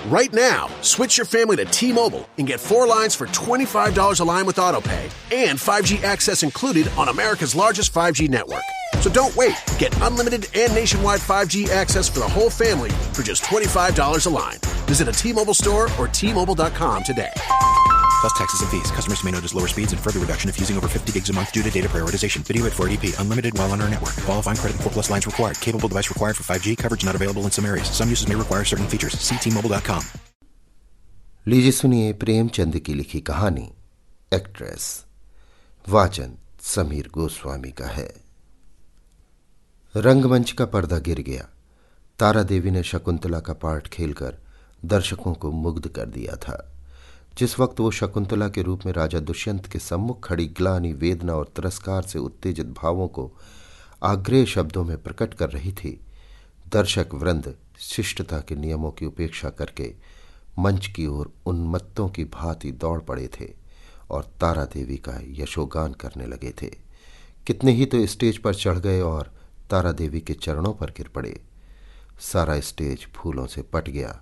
Right now, switch your family to T-Mobile and get 4 lines for $25 a line with AutoPay and 5G access included on America's largest 5G network. So don't wait. Get unlimited and nationwide 5G access for the whole family for just $25 a line. Visit a T-Mobile store or T-Mobile.com today. Plus taxes and fees. Customers may notice lower speeds and further reduction if using over 50 gigs a month due to data prioritization. Video at 480p. Unlimited while on our network. Qualifying credit and 4 plus lines required. Capable device required for 5G. Coverage not available in some areas. Some uses may require certain features. See T-Mobile.com. लीजिए सुनिए प्रेमचंद की लिखी कहानी actress. वाचन समीर गोस्वामी का है। रंगमंच का पर्दा गिर गया। तारा देवी ने शकुंतला का पार्ट खेलकर दर्शकों को मुग्ध कर दिया था। जिस वक्त वो शकुंतला के रूप में राजा दुष्यंत के सम्मुख खड़ी ग्लानि, वेदना और तिरस्कार से उत्तेजित भावों को आग्रह शब्दों में प्रकट कर रही थी, दर्शक वृंद शिष्टता के नियमों की उपेक्षा करके मंच की ओर उन्मत्तों की भांति दौड़ पड़े थे और तारा देवी का यशोगान करने लगे थे। कितने ही तो स्टेज पर चढ़ गए और तारा देवी के चरणों पर गिर पड़े। सारा स्टेज फूलों से पट गया।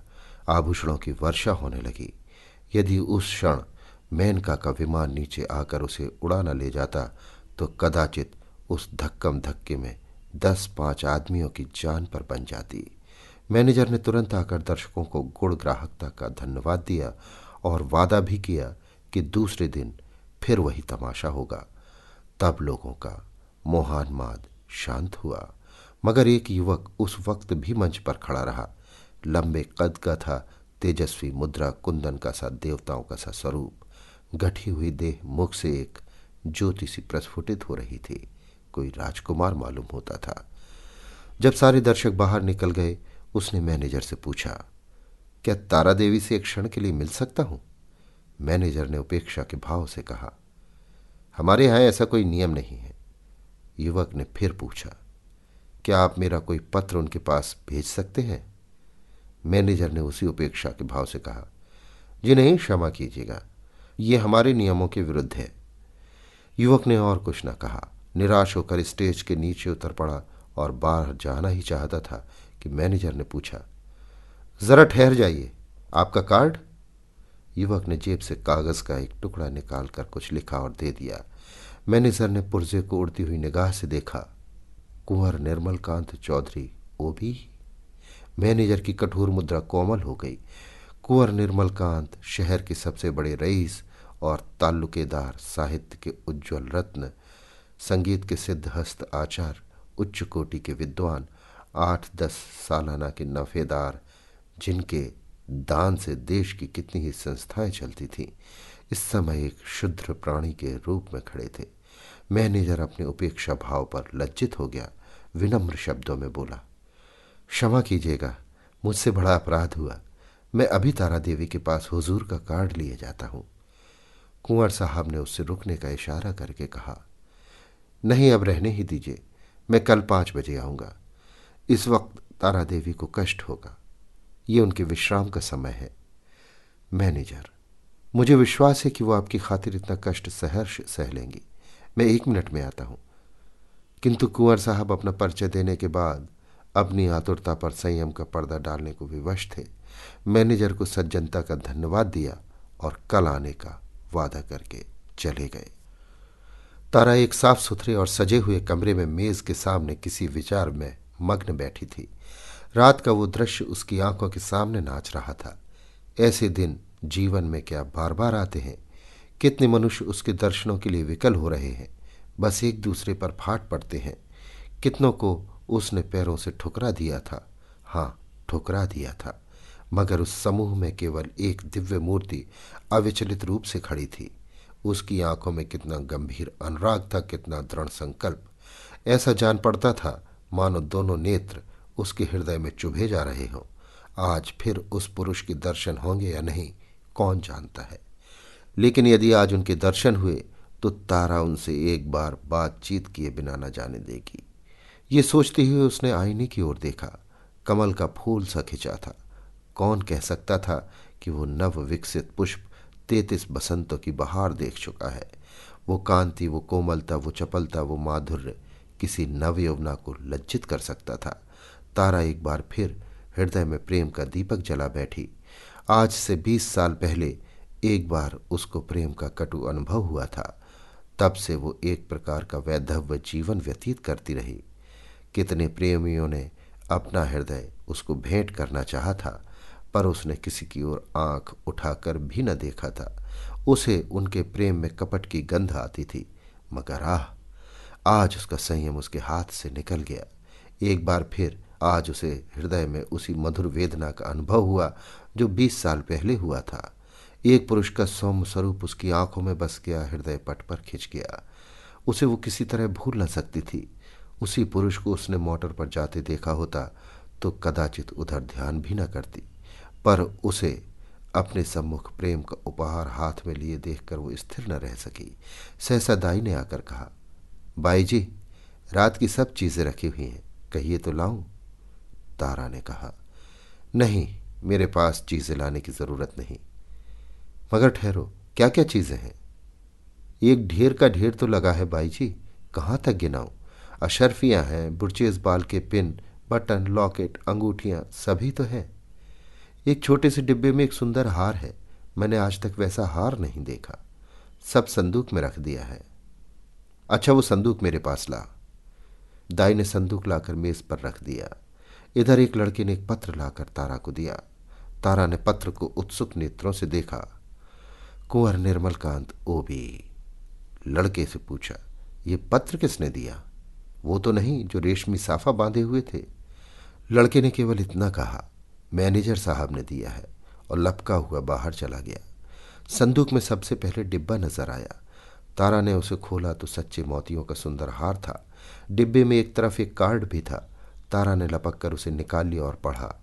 आभूषणों की वर्षा होने लगी। यदि उस क्षण मेनका का विमान नीचे आकर उसे उड़ा न ले जाता तो कदाचित उस धक्कम धक्के में 10-5 आदमियों की जान पर बन जाती। मैनेजर ने तुरंत आकर दर्शकों को गुण ग्राहकता का धन्यवाद दिया और वादा भी किया कि दूसरे दिन फिर वही तमाशा होगा। तब लोगों का मोहान्माद शांत हुआ, मगर एक युवक उस वक्त भी मंच पर खड़ा रहा। लंबे कद का था, तेजस्वी मुद्रा, कुंदन का सा देवताओं का सा स्वरूप, गठी हुई देह, मुख से एक ज्योति सी प्रस्फुटित हो रही थी। कोई राजकुमार मालूम होता था। जब सारे दर्शक बाहर निकल गए, उसने मैनेजर से पूछा, क्या तारा देवी से एक क्षण के लिए मिल सकता हूं? मैनेजर ने उपेक्षा के भाव से कहा, हमारे यहां ऐसा कोई नियम नहीं है। युवक ने फिर पूछा, क्या आप मेरा कोई पत्र उनके पास भेज सकते हैं? मैनेजर ने उसी उपेक्षा के भाव से कहा, जी नहीं, क्षमा कीजिएगा, ये हमारे नियमों के विरुद्ध है। युवक ने और कुछ न कहा, निराश होकर स्टेज के नीचे उतर पड़ा और बाहर जाना ही चाहता था कि मैनेजर ने पूछा, जरा ठहर जाइए, आपका कार्ड? युवक ने जेब से कागज का एक टुकड़ा निकालकर कुछ लिखा और दे दिया। मैनेजर ने पुर्जे को उड़ती हुई निगाह से देखा। कुंवर निर्मलकांत चौधरी ओबी। मैनेजर की कठोर मुद्रा कोमल हो गई। कुंवर निर्मलकांत शहर के सबसे बड़े रईस और ताल्लुकेदार, साहित्य के उज्ज्वल रत्न, संगीत के सिद्धहस्त आचार्य, उच्च कोटि के विद्वान, 8-10 सालाना के नफेदार, जिनके दान से देश की कितनी ही संस्थाएं चलती थीं, इस समय एक क्षुद्र प्राणी के रूप में खड़े थे। मैनेजर अपने उपेक्षा भाव पर लज्जित हो गया। विनम्र शब्दों में बोला, क्षमा कीजिएगा, मुझसे बड़ा अपराध हुआ। मैं अभी तारा देवी के पास हुजूर का कार्ड लिए जाता हूं। कुंवर साहब ने उससे रुकने का इशारा करके कहा, नहीं, अब रहने ही दीजिए, मैं कल 5 बजे आऊंगा। इस वक्त तारा देवी को कष्ट होगा, ये उनके विश्राम का समय है। मैनेजर, मुझे विश्वास है कि वो आपकी खातिर इतना कष्ट सहर्ष सह लेंगी। मैं 1 मिनट में आता हूं। किंतु कुंवर साहब अपना परिचय देने के बाद अपनी आतुरता पर संयम का पर्दा डालने को विवश थे। मैनेजर को सज्जनता का धन्यवाद दिया और कल आने का वादा करके चले गए। तारा एक साफ सुथरे और सजे हुए कमरे में मेज के सामने किसी विचार में मग्न बैठी थी। रात का वो दृश्य उसकी आंखों के सामने नाच रहा था। ऐसे दिन जीवन में क्या बार बार आते हैं? कितने मनुष्य उसके दर्शनों के लिए विकल हो रहे हैं, बस एक दूसरे पर फाट पड़ते हैं। कितनों को उसने पैरों से ठुकरा दिया था, हाँ, ठुकरा दिया था, मगर उस समूह में केवल एक दिव्य मूर्ति अविचलित रूप से खड़ी थी। उसकी आंखों में कितना गंभीर अनुराग था, कितना दृढ़ संकल्प। ऐसा जान पड़ता था मानो दोनों नेत्र उसके हृदय में चुभे जा रहे हों। आज फिर उस पुरुष के दर्शन होंगे या नहीं, कौन जानता है। लेकिन यदि आज उनके दर्शन हुए तो तारा उनसे एक बार बातचीत किए बिना न जाने देगी। ये सोचते हुए उसने आईने की ओर देखा। कमल का फूल सा खिंचा था। कौन कह सकता था कि वो नव विकसित पुष्प 33 बसंतों की बहार देख चुका है। वो कांति, वो कोमलता, वो चपलता, वो माधुर्य किसी नव यौवना को लज्जित कर सकता था। तारा एक बार फिर हृदय में प्रेम का दीपक जला बैठी। आज से 20 साल पहले एक बार उसको प्रेम का कटु अनुभव हुआ था। तब से वो एक प्रकार का वैधव्य जीवन व्यतीत करती रही। कितने प्रेमियों ने अपना हृदय उसको भेंट करना चाहा था, पर उसने किसी की ओर आंख उठाकर भी न देखा था। उसे उनके प्रेम में कपट की गंध आती थी, मगर आज उसका संयम उसके हाथ से निकल गया। एक बार फिर आज उसे हृदय में उसी मधुर वेदना का अनुभव हुआ जो 20 साल पहले हुआ था। एक पुरुष का सौम्य स्वरूप उसकी आंखों में बस गया, हृदय पट पर खिंच गया। उसे वो किसी तरह भूल न सकती थी। उसी पुरुष को उसने मोटर पर जाते देखा होता तो कदाचित उधर ध्यान भी न करती, पर उसे अपने सम्मुख प्रेम का उपहार हाथ में लिए देखकर वो स्थिर न रह सकी। सहसा दाई ने आकर कहा, बाई जी, रात की सब चीजें रखी हुई हैं, कहिए तो लाऊं? तारा ने कहा, नहीं, मेरे पास चीजें लाने की जरूरत नहीं। मगर ठहरो, क्या क्या चीजें हैं? एक ढेर का ढेर तो लगा है बाई जी, कहाँ तक गिनाऊं? अशर्फियां हैं, बुर्चेज बाल के पिन, बटन, लॉकेट, अंगूठियां, सभी तो है। एक छोटे से डिब्बे में एक सुंदर हार है, मैंने आज तक वैसा हार नहीं देखा। सब संदूक में रख दिया है। अच्छा, वो संदूक मेरे पास ला। दाई ने संदूक लाकर मेज पर रख दिया। इधर एक लड़के ने एक पत्र लाकर तारा को दिया। तारा ने पत्र को उत्सुक नेत्रों से देखा। कुंवर निर्मलकांत ओबी। लड़के से पूछा, ये पत्र किसने दिया? वो तो नहीं जो रेशमी साफा बांधे हुए थे? लड़के ने केवल इतना कहा, मैनेजर साहब ने दिया है, और लपका हुआ बाहर चला गया। संदूक में सबसे पहले डिब्बा नजर आया। तारा ने उसे खोला तो सच्चे मोतियों का सुंदर हार था। डिब्बे में एक तरफ एक कार्ड भी था। तारा ने लपक कर उसे निकाल लिया और पढ़ा,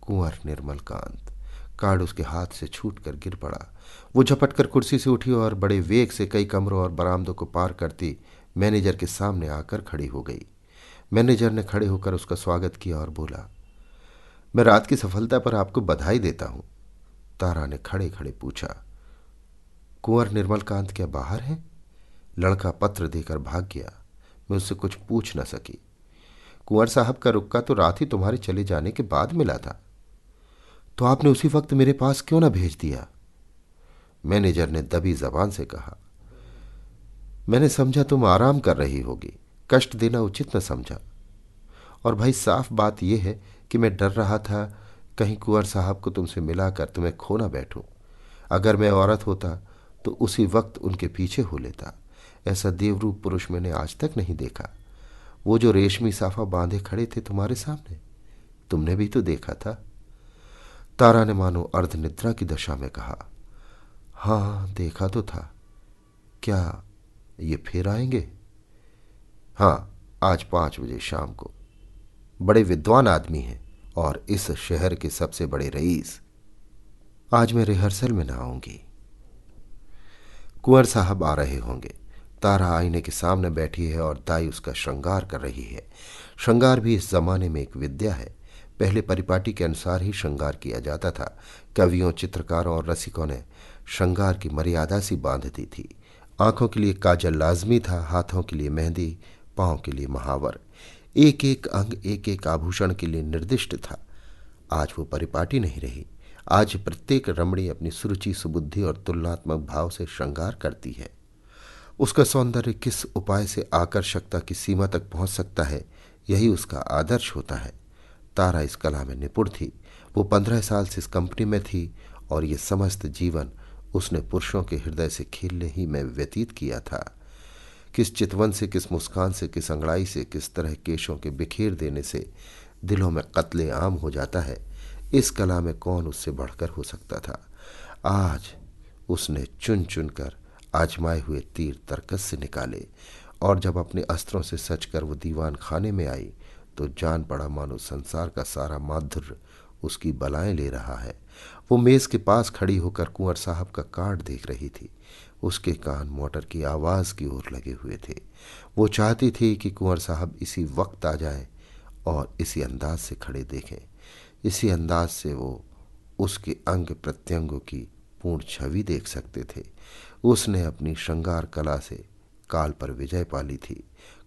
कुंवर निर्मलकांत। कार्ड उसके हाथ से छूटकर गिर पड़ा। वो झपटकर कुर्सी से उठी और बड़े वेग से कई कमरों और बरामदों को पार करती मैनेजर के सामने आकर खड़ी हो गई। मैनेजर ने खड़े होकर उसका स्वागत किया और बोला, मैं रात की सफलता पर आपको बधाई देता हूं। तारा ने खड़े खड़े पूछा, कुंवर निर्मलकांत क्या बाहर है? लड़का पत्र देकर भाग गया। मैं उससे कुछ पूछ न सकी। कुंवर साहब का रुक्का तो रात ही तुम्हारे चले जाने के बाद मिला था, तो आपने उसी वक्त मेरे पास क्यों न भेज दिया? मैनेजर ने दबी जबान से कहा, मैंने समझा तुम आराम कर रही होगी, कष्ट देना उचित न समझा। और भाई, साफ बात यह है कि मैं डर रहा था कहीं कुंवर साहब को तुमसे मिलाकर तुम्हें खो ना बैठूं। अगर मैं औरत होता तो उसी वक्त उनके पीछे हो लेता। ऐसा देवरूप पुरुष मैंने आज तक नहीं देखा। वो जो रेशमी साफा बांधे खड़े थे तुम्हारे सामने, तुमने भी तो देखा था। तारा ने मानो अर्धनिद्रा की दशा में कहा, हाँ, देखा तो था। क्या ये फिर आएंगे? हाँ, आज 5 बजे शाम को। बड़े विद्वान आदमी हैं और इस शहर के सबसे बड़े रईस। आज मैं रिहर्सल में ना आऊंगी। कुंवर साहब आ रहे होंगे। तारा आईने के सामने बैठी है और दाई उसका श्रृंगार कर रही है। श्रृंगार भी इस जमाने में एक विद्या है। पहले परिपाटी के अनुसार ही श्रृंगार किया जाता था। कवियों, चित्रकारों और रसिकों ने श्रृंगार की मर्यादा सी बांध दी थी। आंखों के लिए काजल लाजमी था, हाथों के लिए मेहंदी, पांव के लिए महावर। एक एक अंग, एक एक आभूषण के लिए निर्दिष्ट था। आज वो परिपाटी नहीं रही। आज प्रत्येक रमणी अपनी सुरुचि, सुबुद्धि और तुलनात्मक भाव से श्रृंगार करती है। उसका सौंदर्य किस उपाय से आकर्षकता की सीमा तक पहुंच सकता है, यही उसका आदर्श होता है। तारा इस कला में निपुण थी। वो 15 साल से इस कंपनी में थी और ये समस्त जीवन उसने पुरुषों के हृदय से खेलने ही में व्यतीत किया था। किस चितवन से, किस मुस्कान से, किस अंगड़ाई से, किस तरह केशों के बिखेर देने से दिलों में कत्ले आम हो जाता है, इस कला में कौन उससे बढ़कर हो सकता था। आज उसने चुन चुन कर आजमाए हुए तीर तरकस से निकाले, और जब अपने अस्त्रों से सचकर वो दीवान खाने में आई तो जान पड़ा मानो संसार का सारा माधुर्य उसकी बलाएं ले रहा है। वो मेज के पास खड़ी होकर कुंवर साहब का कार्ड देख रही थी। उसके कान मोटर की आवाज की ओर लगे हुए थे। वो चाहती थी कि कुंवर साहब इसी वक्त आ जाएं और इसी अंदाज से खड़े देखें। इसी अंदाज से वो उसके अंग प्रत्यंगों की पूर्ण छवि देख सकते थे। उसने अपनी श्रृंगार कला से काल पर विजय पाली थी।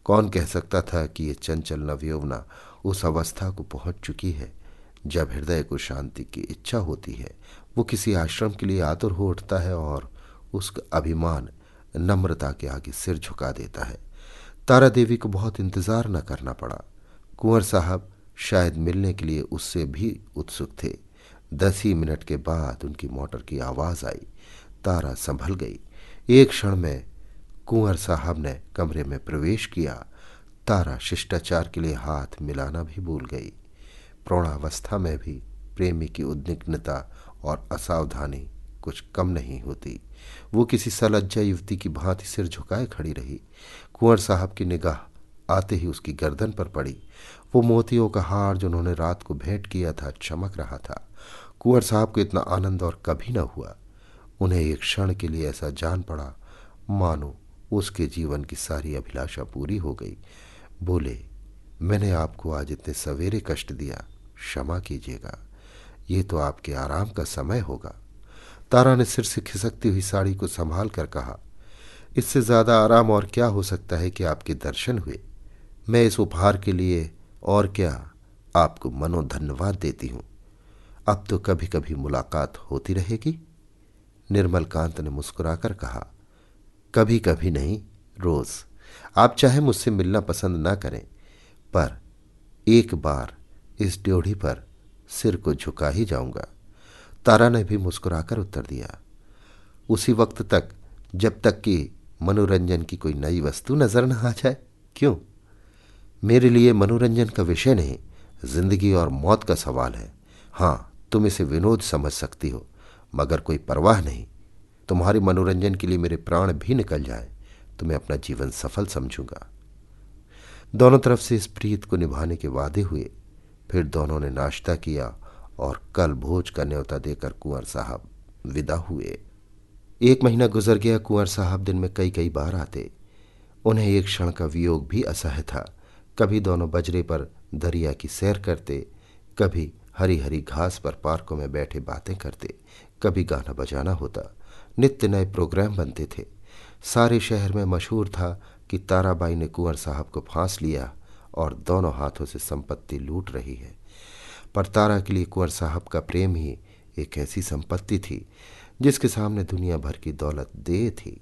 कौन कह सकता था कि ये चंचल नवयौवना उस अवस्था को पहुंच चुकी है जब हृदय को शांति की इच्छा होती है वो किसी आश्रम के लिए आतुर हो उठता है और उसका अभिमान नम्रता के आगे सिर झुका देता है। तारा देवी को बहुत इंतजार न करना पड़ा। कुंवर साहब शायद मिलने के लिए उससे भी उत्सुक थे। 10 ही मिनट के बाद उनकी मोटर की आवाज आई। तारा संभल गई। एक क्षण में कुंवर साहब ने कमरे में प्रवेश किया। तारा शिष्टाचार के लिए हाथ मिलाना भी भूल गई। प्रौढ़ावस्था में भी प्रेमी की उद्विग्नता और असावधानी कुछ कम नहीं होती। वो किसी सलज्जा युवती की भांति सिर झुकाए खड़ी रही। कुंवर साहब की निगाह आते ही उसकी गर्दन पर पड़ी। वो मोतियों का हार जो उन्होंने रात को भेंट किया था चमक रहा था। कुंवर साहब को इतना आनंद और कभी न हुआ। उन्हें एक क्षण के लिए ऐसा जान पड़ा मानो उसके जीवन की सारी अभिलाषा पूरी हो गई। बोले, मैंने आपको आज इतने सवेरे कष्ट दिया, क्षमा कीजिएगा। ये तो आपके आराम का समय होगा। तारा ने सिर से खिसकती हुई साड़ी को संभाल कर कहा, इससे ज्यादा आराम और क्या हो सकता है कि आपके दर्शन हुए। मैं इस उपहार के लिए और क्या आपको मनो धन्यवाद देती हूं। अब तो कभी कभी मुलाकात होती रहेगी। निर्मल कांत ने मुस्कुराकर कहा, कभी कभी नहीं, रोज। आप चाहे मुझसे मिलना पसंद ना करें, पर एक बार इस ड्योढ़ी पर सिर को झुका ही जाऊंगा। तारा ने भी मुस्कुराकर उत्तर दिया, उसी वक्त तक जब तक कि मनोरंजन की कोई नई वस्तु नजर न आ जाए। क्यों? मेरे लिए मनोरंजन का विषय नहीं, जिंदगी और मौत का सवाल है। हाँ, तुम इसे विनोद समझ सकती हो, मगर कोई परवाह नहीं। तुम्हारे मनोरंजन के लिए मेरे प्राण भी निकल जाए तो मैं अपना जीवन सफल समझूंगा। दोनों तरफ से इस प्रीत को निभाने के वादे हुए। फिर दोनों ने नाश्ता किया और कल भोज का न्योता देकर कुंवर साहब विदा हुए। 1 महीना गुजर गया। कुंवर साहब दिन में कई कई बार आते। उन्हें एक क्षण का वियोग भी असह्य था। कभी दोनों बजरे पर दरिया की सैर करते, कभी हरी हरी घास पर पार्कों में बैठे बातें करते, कभी गाना बजाना होता। नित्य नए प्रोग्राम बनते थे। सारे शहर में मशहूर था कि ताराबाई ने कुंवर साहब को फांस लिया और दोनों हाथों से संपत्ति लूट रही है। पर तारा के लिए कुंवर साहब का प्रेम ही एक ऐसी संपत्ति थी जिसके सामने दुनिया भर की दौलत देह थी।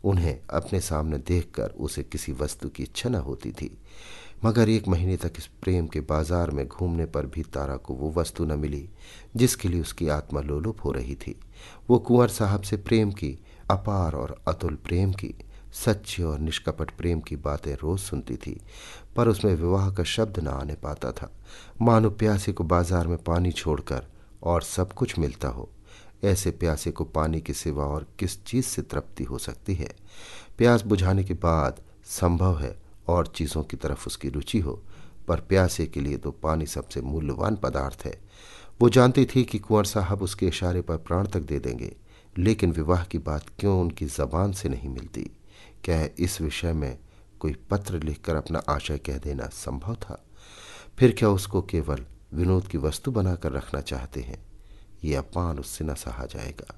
उन्हें अपने सामने देखकर उसे किसी वस्तु की इच्छा न होती थी। मगर 1 महीने तक इस प्रेम के बाजार में घूमने पर भी तारा को वो वस्तु न मिली जिसके लिए उसकी आत्मा लोलुप हो रही थी। वो कुंवर साहब से प्रेम की, अपार और अतुल प्रेम की, सच्चे और निष्कपट प्रेम की बातें रोज सुनती थी, पर उसमें विवाह का शब्द न आने पाता था। मानो प्यासे को बाजार में पानी छोड़कर और सब कुछ मिलता हो। ऐसे प्यासे को पानी के सिवा और किस चीज से तृप्ति हो सकती है? प्यास बुझाने के बाद संभव है और चीजों की तरफ उसकी रुचि हो, पर प्यासे के लिए तो पानी सबसे मूल्यवान पदार्थ है। वो जानती थी कि कुंवर साहब उसके इशारे पर प्राण तक दे देंगे, लेकिन विवाह की बात क्यों उनकी जबान से नहीं मिलती? क्या इस विषय में कोई पत्र लिखकर अपना आशय कह देना संभव था? फिर क्या उसको केवल विनोद की वस्तु बनाकर रखना चाहते हैं? ये अपमान उससे न सहा जाएगा।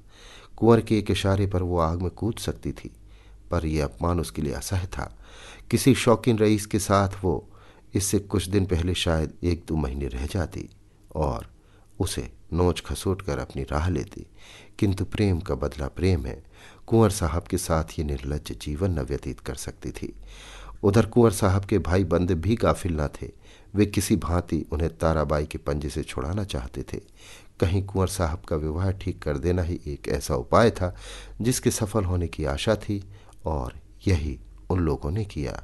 कुंवर के एक इशारे पर वो आग में कूद सकती थी, पर यह अपमान उसके लिए असह्य था। किसी शौकीन रईस के साथ वो इससे कुछ दिन पहले शायद 1-2 महीने रह जाती और उसे नोच खसोट कर अपनी राह लेती, किंतु प्रेम का बदला प्रेम है। कुंवर साहब के साथ ये निर्लज्ज जीवन न व्यतीत कर सकती थी। उधर कुंवर साहब के भाई बंद भी गाफिल न थे। वे किसी भांति उन्हें ताराबाई के पंजे से छुड़ाना चाहते थे। कहीं कुंवर साहब का विवाह ठीक कर देना ही एक ऐसा उपाय था जिसके सफल होने की आशा थी, और यही उन लोगों ने किया।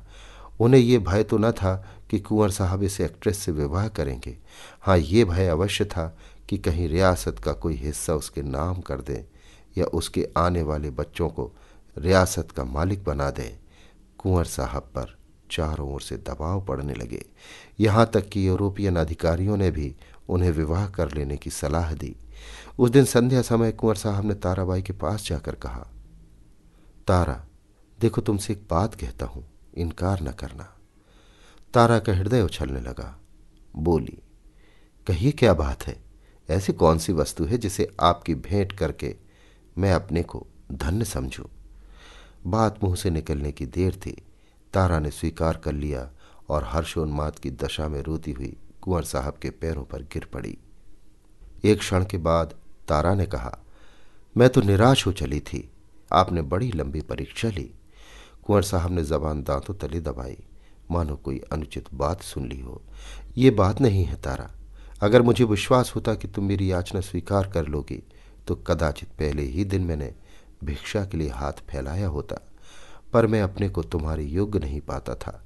उन्हें ये भय तो न था कि कुंवर साहब इस एक्ट्रेस से विवाह करेंगे। हाँ, ये भय अवश्य था कि कहीं रियासत का कोई हिस्सा उसके नाम कर दें या उसके आने वाले बच्चों को रियासत का मालिक बना दें। कुंवर साहब पर चारों ओर से दबाव पड़ने लगे। यहाँ तक कि यूरोपियन अधिकारियों ने भी उन्हें विवाह कर लेने की सलाह दी। उस दिन संध्या समय कुंवर साहब ने ताराबाई के पास जाकर कहा, तारा, देखो तुमसे एक बात कहता हूं, इनकार न करना। तारा का हृदय उछलने लगा। बोली, कहिए क्या बात है? ऐसी कौन सी वस्तु है जिसे आपकी भेंट करके मैं अपने को धन्य समझूं? बात मुंह से निकलने की देर थी। तारा ने स्वीकार कर लिया और हर्षोन्माद की दशा में रोती हुई कुंवर साहब के पैरों पर गिर पड़ी। एक क्षण के बाद तारा ने कहा, मैं तो निराश हो चली थी। आपने बड़ी लंबी परीक्षा ली। कुंवर साहब ने जबान दांतों तले दबाई, मानो कोई अनुचित बात सुन ली हो। ये बात नहीं है तारा। अगर मुझे विश्वास होता कि तुम मेरी याचना स्वीकार कर लोगी तो कदाचित पहले ही दिन मैंने भिक्षा के लिए हाथ फैलाया होता, पर मैं अपने को तुम्हारे योग्य नहीं पाता था।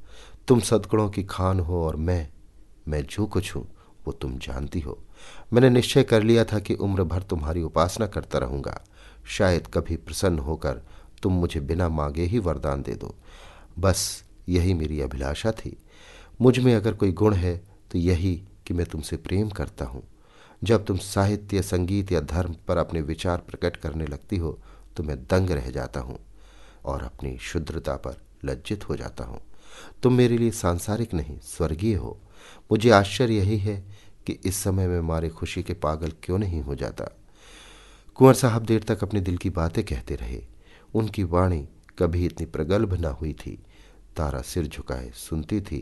तुम सद्गुणों की खान हो और मैं जो कुछ हूं वो तुम जानती हो। मैंने निश्चय कर लिया था कि उम्र भर तुम्हारी उपासना करता रहूंगा। शायद कभी प्रसन्न होकर तुम मुझे बिना मांगे ही वरदान दे दो। बस यही मेरी अभिलाषा थी। मुझ में अगर कोई गुण है तो यही कि मैं तुमसे प्रेम करता हूं। जब तुम साहित्य, संगीत या धर्म पर अपने विचार प्रकट करने लगती हो तो मैं दंग रह जाता हूं और अपनी शुद्धता पर लज्जित हो जाता हूं। तुम मेरे लिए सांसारिक नहीं, स्वर्गीय हो। मुझे आश्चर्य यही है कि इस समय मैं मारे खुशी के पागल क्यों नहीं हो जाता। कुंवर साहब देर तक अपने दिल की बातें कहते रहे। उनकी वाणी कभी इतनी प्रगल्भ न हुई थी। तारा सिर झुकाए सुनती थी,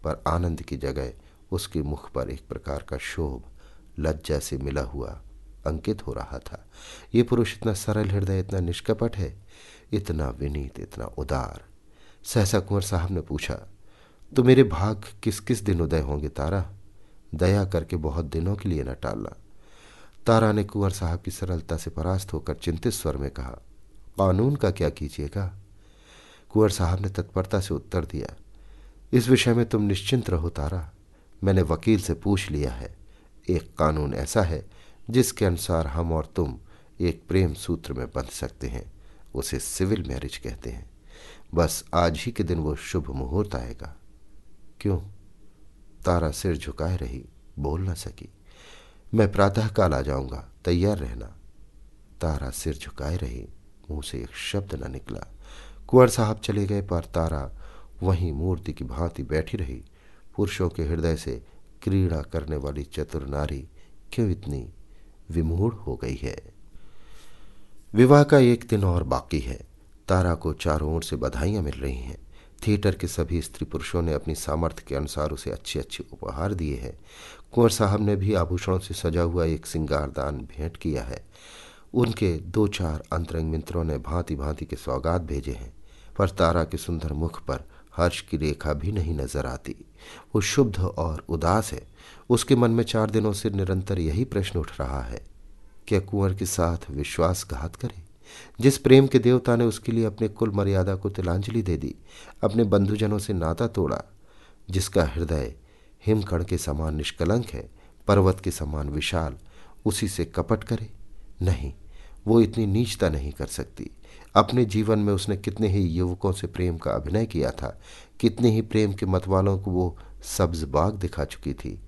पर आनंद की जगह उसके मुख पर एक प्रकार का क्षोभ, लज्जा से मिला हुआ अंकित हो रहा था। ये पुरुष इतना सरल हृदय, इतना निष्कपट है, इतना विनीत, इतना उदार। सहसा कुंवर साहब ने पूछा, तो मेरे भाग किस किस दिन उदय होंगे तारा? दया करके बहुत दिनों के लिए न टालना। तारा ने कुंवर साहब की सरलता से परास्त होकर चिंतित स्वर में कहा, कानून का क्या कीजिएगा? कुंवर साहब ने तत्परता से उत्तर दिया, इस विषय में तुम निश्चिंत रहो तारा। मैंने वकील से पूछ लिया है। एक कानून ऐसा है जिसके अनुसार हम और तुम एक प्रेम सूत्र में बंध सकते हैं। उसे सिविल मैरिज कहते हैं। बस आज ही के दिन वो शुभ मुहूर्त आएगा। क्यों? तारा सिर झुकाए रही, बोल न सकी। मैं प्रातःकाल आ जाऊंगा, तैयार रहना। तारा सिर झुकाए रही, मुंह से एक शब्द न निकला। कुंवर साहब चले गए, पर तारा वहीं मूर्ति की भांति बैठी रही। पुरुषों के हृदय से क्रीड़ा करने वाली चतुर नारी क्यों इतनी विमूढ़ हो गई है? विवाह का एक दिन और बाकी है। तारा को चारों ओर से बधाइयां मिल रही हैं। थिएटर के सभी स्त्री पुरुषों ने अपनी सामर्थ्य के अनुसार उसे अच्छे अच्छे उपहार दिए हैं। कुंवर साहब ने भी आभूषणों से सजा हुआ एक सिंगारदान भेंट किया है। उनके 2-4 अंतरंग मित्रों ने भांति भांति के सौगात भेजे हैं, पर तारा के सुंदर मुख पर हर्ष की रेखा भी नहीं नजर आती। वो शुद्ध और उदास है। उसके मन में 4 दिनों से निरंतर यही प्रश्न उठ रहा है, क्या कुंवर के साथ विश्वासघात करे? जिस प्रेम के देवता ने उसके लिए अपने कुल मर्यादा को तिलांजलि दे दी, अपने बंधुजनों से नाता तोड़ा, जिसका हृदय हिमकण के समान निष्कलंक है, पर्वत के समान विशाल, उसी से कपट करे? नहीं, वो इतनी नीचता नहीं कर सकती। अपने जीवन में उसने कितने ही युवकों से प्रेम का अभिनय किया था, कितने ही प्रेम के मतवालों को वो सब्ज बाग दिखा चुकी थी,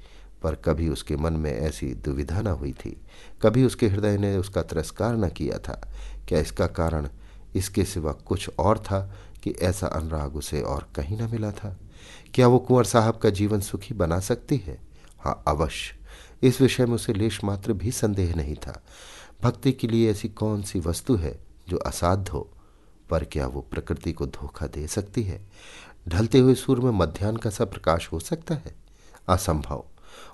पर कभी उसके मन में ऐसी दुविधा न हुई थी। कभी उसके हृदय ने उसका तिरस्कार न किया था। क्या इसका कारण इसके सिवा कुछ और था कि ऐसा अनुराग उसे और कहीं न मिला था? क्या वो कुंवर साहब का जीवन सुखी बना सकती है? हाँ, अवश्य। इस विषय में उसे लेश मात्र भी संदेह नहीं था। भक्ति के लिए ऐसी कौन सी वस्तु है जो असाध्य हो? पर क्या वो प्रकृति को धोखा दे सकती है? ढलते हुए सूर्य में मध्याह्न का सा प्रकाश हो सकता है? असंभव।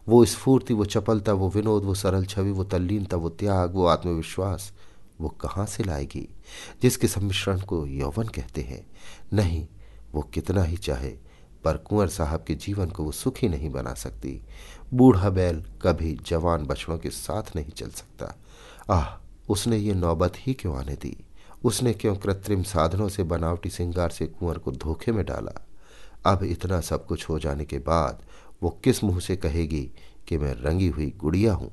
वो स्फूर्ति, वो चपलता, वो विनोद, वो सरल छवि, वो तल्लीनता, वो त्याग, वो आत्मविश्वास वो कहाँ से लाएगी, जिसके सम्मिश्रण को यौवन कहते हैं? नहीं, वो कितना ही चाहे, पर कुंवर साहब के जीवन को वो सुखी नहीं बना सकती। बूढ़ा बैल कभी जवान बछड़ों के साथ नहीं चल सकता। आह, उसने ये नौबत ही क्यों आने दी? उसने क्यों कृत्रिम साधनों से, बनावटी श्रृंगार से कुंवर को धोखे में डाला? अब इतना सब कुछ हो जाने के बाद वो किस मुंह से कहेगी कि मैं रंगी हुई गुड़िया हूं?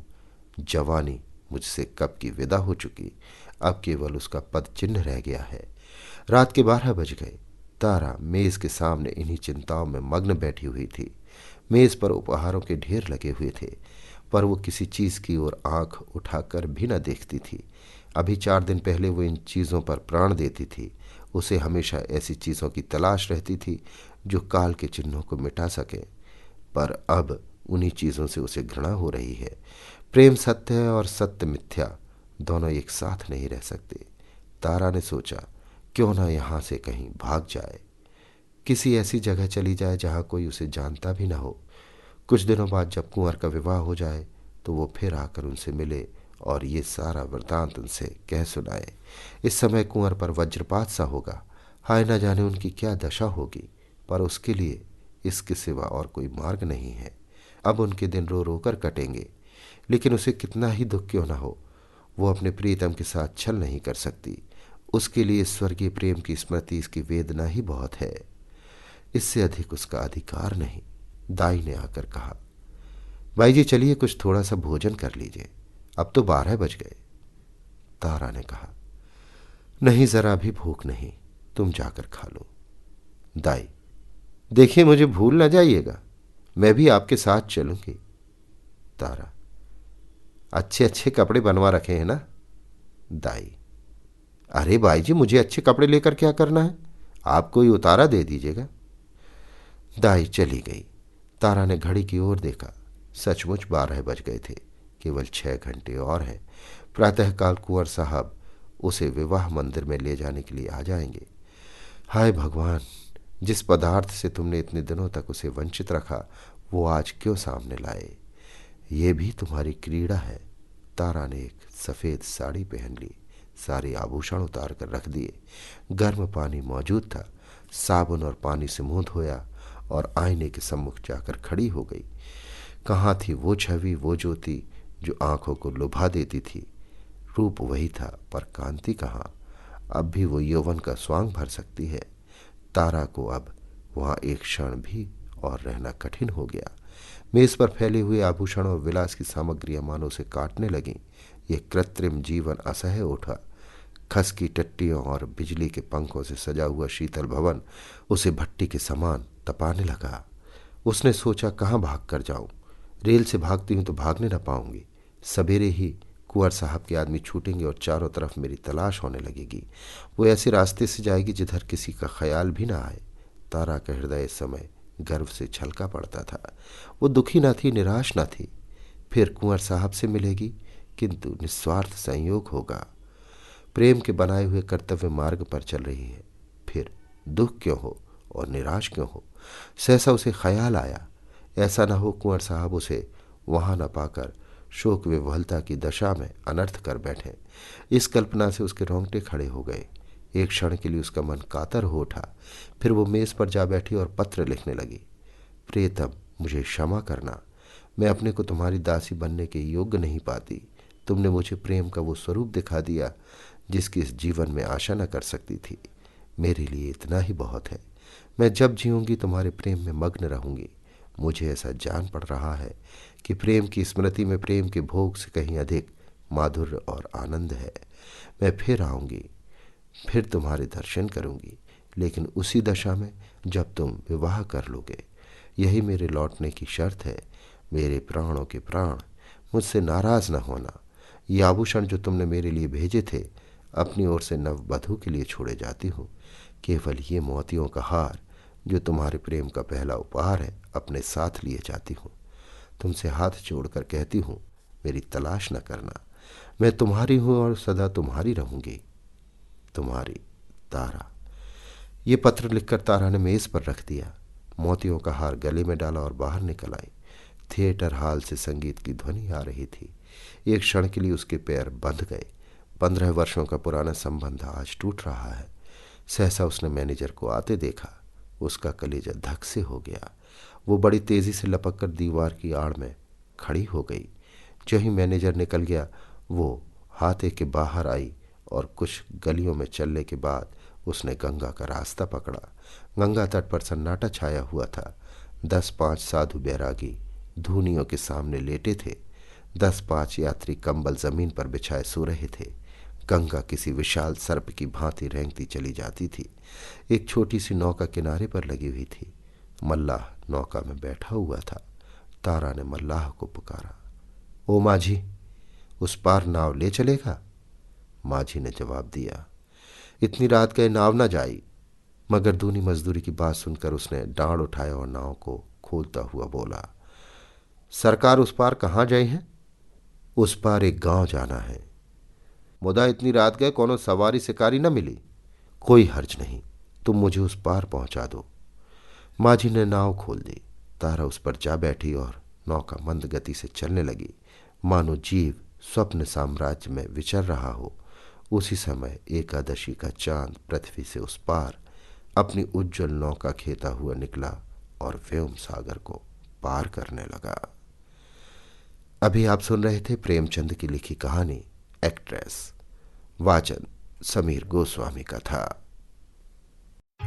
जवानी मुझसे कब की विदा हो चुकी, अब केवल उसका पद चिन्ह रह गया है। रात के 12 बज गए। तारा मेज के सामने इन्हीं चिंताओं में मग्न बैठी हुई थी। मेज पर उपहारों के ढेर लगे हुए थे, पर वो किसी चीज की ओर आंख उठाकर भी न देखती थी। अभी 4 दिन पहले वो इन चीजों पर प्राण देती थी। उसे हमेशा ऐसी चीजों की तलाश रहती थी जो काल के चिन्हों को मिटा सके, पर अब उन्हीं चीजों से उसे घृणा हो रही है। प्रेम सत्य है और सत्य मिथ्या, दोनों एक साथ नहीं रह सकते। तारा ने सोचा, क्यों ना यहां से कहीं भाग जाए, किसी ऐसी जगह चली जाए जहां कोई उसे जानता भी ना हो। कुछ दिनों बाद जब कुंवर का विवाह हो जाए तो वो फिर आकर उनसे मिले और ये सारा वृतांत उनसे कह सुनाए। इस समय कुंवर पर वज्रपात सा होगा। हाय, न जाने उनकी क्या दशा होगी, पर उसके लिए इसके सिवा और कोई मार्ग नहीं है। अब उनके दिन रो रो कर कटेंगे, लेकिन उसे कितना ही दुख क्यों न हो, वो अपने प्रीतम के साथ छल नहीं कर सकती। उसके लिए स्वर्गीय प्रेम की स्मृति, इसकी वेदना ही बहुत है। इससे अधिक उसका अधिकार नहीं। दाई ने आकर कहा, भाई जी चलिए कुछ थोड़ा सा भोजन कर लीजिए, अब तो 12 बज गए। तारा ने कहा, नहीं, जरा भी भूख नहीं, तुम जाकर खा लो। दाई, देखिए मुझे भूल न जाइएगा, मैं भी आपके साथ चलूंगी। तारा, अच्छे अच्छे कपड़े बनवा रखे हैं ना? दाई, अरे भाई जी, मुझे अच्छे कपड़े लेकर क्या करना है, आप कोई उतारा दे दीजिएगा। दाई चली गई। तारा ने घड़ी की ओर देखा। सचमुच 12 बज गए थे। केवल 6 घंटे और हैं। प्रातःकाल कुंवर साहब उसे विवाह मंदिर में ले जाने के लिए आ जाएंगे। हाय भगवान, जिस पदार्थ से तुमने इतने दिनों तक उसे वंचित रखा, वो आज क्यों सामने लाए? ये भी तुम्हारी क्रीड़ा है। तारा ने एक सफ़ेद साड़ी पहन ली, सारे आभूषण उतार कर रख दिए। गर्म पानी मौजूद था। साबुन और पानी से मुंह धोया और आईने के सम्मुख जाकर खड़ी हो गई। कहाँ थी वो छवि, वो ज्योति जो आंखों को लुभा देती थी? रूप वही था, पर कांति कहाँ? अब भी वो यौवन का स्वांग भर सकती है। तारा को अब वहाँ एक क्षण भी और रहना कठिन हो गया। मेज पर फैले हुए आभूषण और विलास की सामग्रियां मानो से काटने लगीं। ये कृत्रिम जीवन असह्य उठा। खस की टट्टियों और बिजली के पंखों से सजा हुआ शीतल भवन उसे भट्टी के समान तपाने लगा। उसने सोचा, कहाँ भाग कर जाऊं? रेल से भागती हूं तो भागने न पाऊंगी। सवेरे ही कुंवर साहब के आदमी छूटेंगे और चारों तरफ मेरी तलाश होने लगेगी। वो ऐसे रास्ते से जाएगी जिधर किसी का ख्याल भी ना आए। तारा का हृदय इस समय गर्व से छलका पड़ता था। वो दुखी न थी, निराश न थी। फिर कुंवर साहब से मिलेगी, किंतु निस्वार्थ संयोग होगा। प्रेम के बनाए हुए कर्तव्य मार्ग पर चल रही है। फिर दुख क्यों हो और निराश क्यों हो? सहसा उसे ख्याल आया, ऐसा न हो कुंवर साहब उसे वहां न पाकर शोक विह्वलता की दशा में अनर्थ कर बैठे। इस कल्पना से उसके रोंगटे खड़े हो गए। एक क्षण के लिए उसका मन कातर हो उठा। फिर वो मेज पर जा बैठी और पत्र लिखने लगी। प्रियतम, मुझे क्षमा करना, मैं अपने को तुम्हारी दासी बनने के योग्य नहीं पाती। तुमने मुझे प्रेम का वो स्वरूप दिखा दिया जिसकी इस जीवन में आशा न कर सकती थी। मेरे लिए इतना ही बहुत है। मैं जब जीऊंगी तुम्हारे प्रेम में मग्न रहूंगी। मुझे ऐसा जान पड़ रहा है कि प्रेम की स्मृति में प्रेम के भोग से कहीं अधिक माधुर्य और आनंद है। मैं फिर आऊंगी, फिर तुम्हारे दर्शन करूंगी, लेकिन उसी दशा में जब तुम विवाह कर लोगे। यही मेरे लौटने की शर्त है। मेरे प्राणों के प्राण, मुझसे नाराज न होना। ये आभूषण जो तुमने मेरे लिए भेजे थे, अपनी ओर से नववधू के लिए छोड़े जाती हूँ। केवल ये मोतियों का हार जो तुम्हारे प्रेम का पहला उपहार है, अपने साथ लिए जाती हूँ। तुमसे हाथ जोड़कर कहती हूँ, मेरी तलाश न करना। मैं तुम्हारी हूँ और सदा तुम्हारी रहूंगी। तुम्हारी तारा। ये पत्र लिखकर तारा ने मेज पर रख दिया। मोतियों का हार गले में डाला और बाहर निकल आई। थिएटर हॉल से संगीत की ध्वनि आ रही थी। एक क्षण के लिए उसके पैर बंध गए। 15 वर्षों का पुराना संबंध आज टूट रहा है। सहसा उसने मैनेजर को आते देखा। उसका कलेजा धक से हो गया। वो बड़ी तेजी से लपक कर दीवार की आड़ में खड़ी हो गई। जो ही मैनेजर निकल गया, वो हाथे के बाहर आई और कुछ गलियों में चलने के बाद उसने गंगा का रास्ता पकड़ा। गंगा तट पर सन्नाटा छाया हुआ था। 10-5 साधु बैरागी धूनियों के सामने लेटे थे। 10-5 यात्री कंबल जमीन पर बिछाए सो रहे थे। गंगा किसी विशाल सर्प की भांति रेंगती चली जाती थी। एक छोटी सी नौका किनारे पर लगी हुई थी। मल्लाह नौका में बैठा हुआ था। तारा ने मल्लाह को पुकारा, ओ माझी, उस पार नाव ले चलेगा? माझी ने जवाब दिया, इतनी रात गए नाव न जाई। मगर दूनी मजदूरी की बात सुनकर उसने डांड उठाया और नाव को खोलता हुआ बोला, सरकार उस पार कहाँ जाए हैं? उस पार एक गांव जाना है। मुदा इतनी रात गए कोनो सवारी शिकारी न मिली? कोई हर्ज नहीं, तुम मुझे उस पार पहुंचा दो। माझी ने नाव खोल दी। तारा उस पर जा बैठी और नौका मंद गति से चलने लगी। मानो जीव स्वप्न साम्राज्य में विचर रहा हो। उसी समय एकादशी का चांद पृथ्वी से उस पार अपनी उज्जवल नौका खेता हुआ निकला और व्योम सागर को पार करने लगा। अभी आप सुन रहे थे प्रेमचंद की लिखी कहानी एक्ट्रेस। वाचन समीर गोस्वामी का था।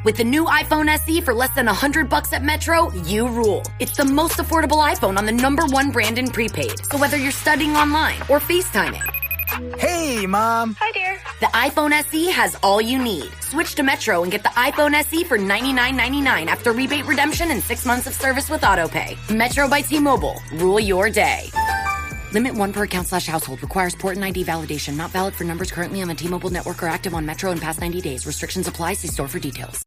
With the new iPhone SE for less than $100 at Metro, you rule. It's the most affordable iPhone on the #1 brand in prepaid. So whether you're studying online or FaceTiming. Hey, Mom. Hi, dear. The iPhone SE has all you need. Switch to Metro and get the iPhone SE for $99.99 after rebate redemption and 6 months of service with AutoPay. Metro by T-Mobile. Rule your day. Limit 1 per account/household. Requires port and ID validation. Not valid for numbers currently on the T-Mobile network or active on Metro in past 90 days. Restrictions apply. See store for details.